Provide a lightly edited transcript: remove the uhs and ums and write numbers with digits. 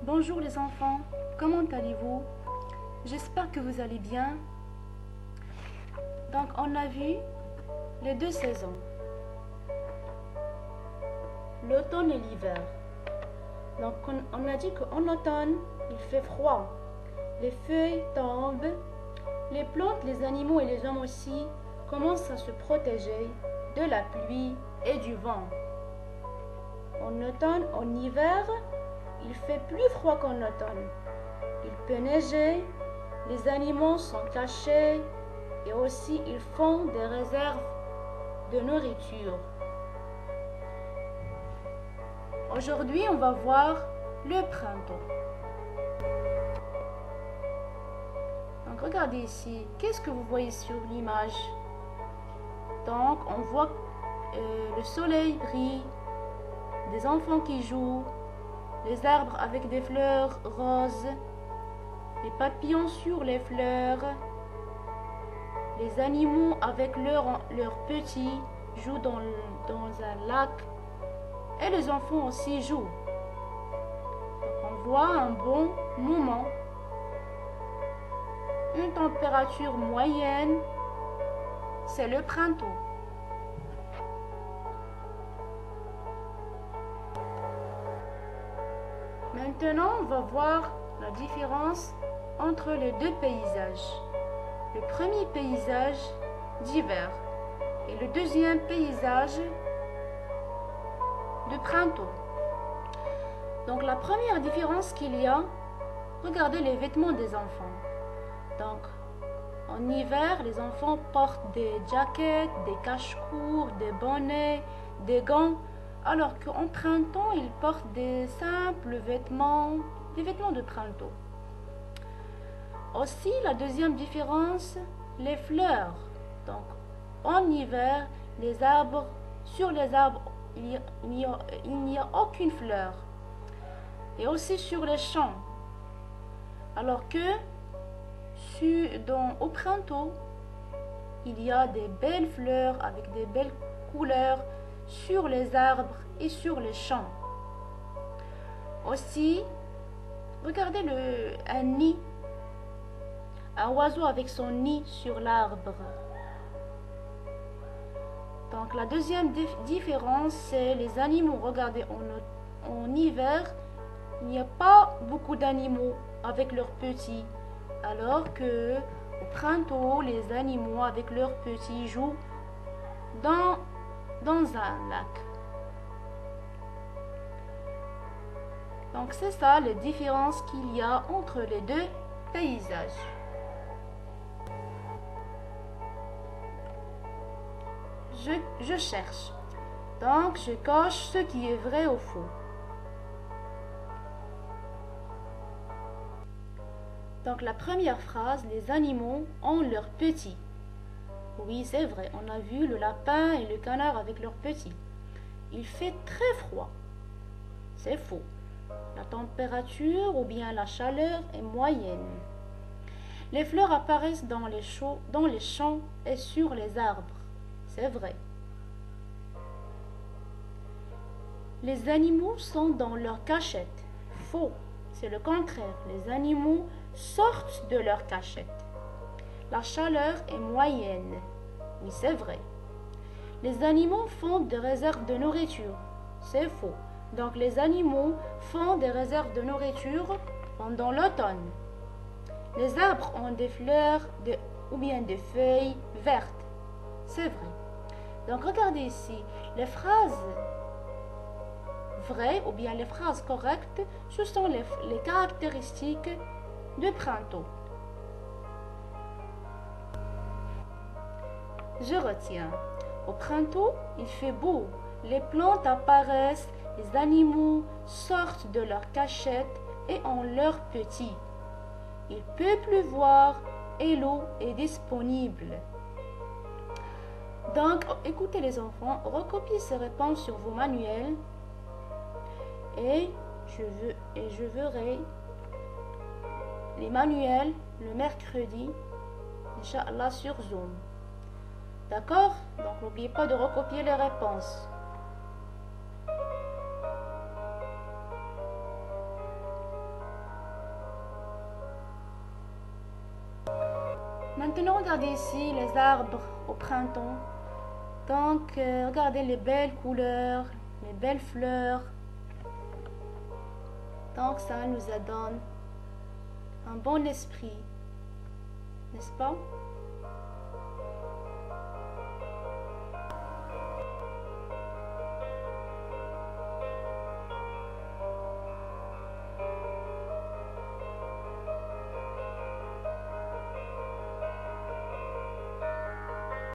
Bonjour les enfants, comment allez-vous? J'espère que vous allez bien. Donc on a vu les deux saisons, l'automne et l'hiver. Donc on a dit qu'en automne, il fait froid, les feuilles tombent, les plantes, les animaux et les hommes aussi commencent à se protéger de la pluie et du vent. En automne, en hiver, il fait plus froid qu'en automne. Il peut neiger, les animaux sont cachés et aussi ils font des réserves de nourriture. Aujourd'hui, on va voir le printemps. Donc regardez ici, qu'est-ce que vous voyez sur l'image? Donc on voit le soleil brille, des enfants qui jouent, les arbres avec des fleurs roses, les papillons sur les fleurs, les animaux avec leurs petits jouent dans un lac et les enfants aussi jouent. Donc on voit un bon moment, une température moyenne, c'est le printemps. Maintenant, on va voir la différence entre les deux paysages. Le premier paysage d'hiver et le deuxième paysage de printemps. Donc la première différence qu'il y a, regardez les vêtements des enfants. Donc en hiver, les enfants portent des jackets, des cache-cours, des bonnets, des gants, alors qu'en printemps, ils portent des simples vêtements, des vêtements de printemps. Aussi, la deuxième différence, les fleurs. Donc, en hiver, sur les arbres, il n'y a aucune fleur. Et aussi sur les champs. Alors que au printemps, il y a des belles fleurs avec des belles couleurs sur les arbres et sur les champs. Aussi, regardez un nid, un oiseau avec son nid sur l'arbre. Donc la deuxième différence, c'est les animaux. Regardez, en hiver, il n'y a pas beaucoup d'animaux avec leurs petits, alors que au printemps, les animaux avec leurs petits jouent dans un lac. Donc c'est ça les différences qu'il y a entre les deux paysages. Je cherche. Donc je coche ce qui est vrai ou faux. Donc la première phrase, les animaux ont leurs petits. Oui, c'est vrai, on a vu le lapin et le canard avec leurs petits. Il fait très froid. C'est faux. La température ou bien la chaleur est moyenne. Les fleurs apparaissent dans les champs et sur les arbres. C'est vrai. Les animaux sont dans leur cachette. Faux. C'est le contraire. Les animaux sortent de leur cachette. La chaleur est moyenne. Oui, c'est vrai. Les animaux font des réserves de nourriture. C'est faux. Donc les animaux font des réserves de nourriture pendant l'automne. Les arbres ont des fleurs ou bien des feuilles vertes. C'est vrai. Donc regardez ici, les phrases vraies ou bien les phrases correctes, ce sont les caractéristiques de printemps. Je retiens. Au printemps, il fait beau. Les plantes apparaissent, les animaux sortent de leur cachette et ont leurs petits. Il peut pleuvoir et l'eau est disponible. Donc, écoutez les enfants, recopiez ces réponses sur vos manuels et je verrai les manuels le mercredi, Inch'Allah, sur Zoom. D'accord? Donc, n'oubliez pas de recopier les réponses. Maintenant, regardez ici les arbres au printemps. Donc, regardez les belles couleurs, les belles fleurs. Donc, ça nous donne un bon esprit, n'est-ce pas?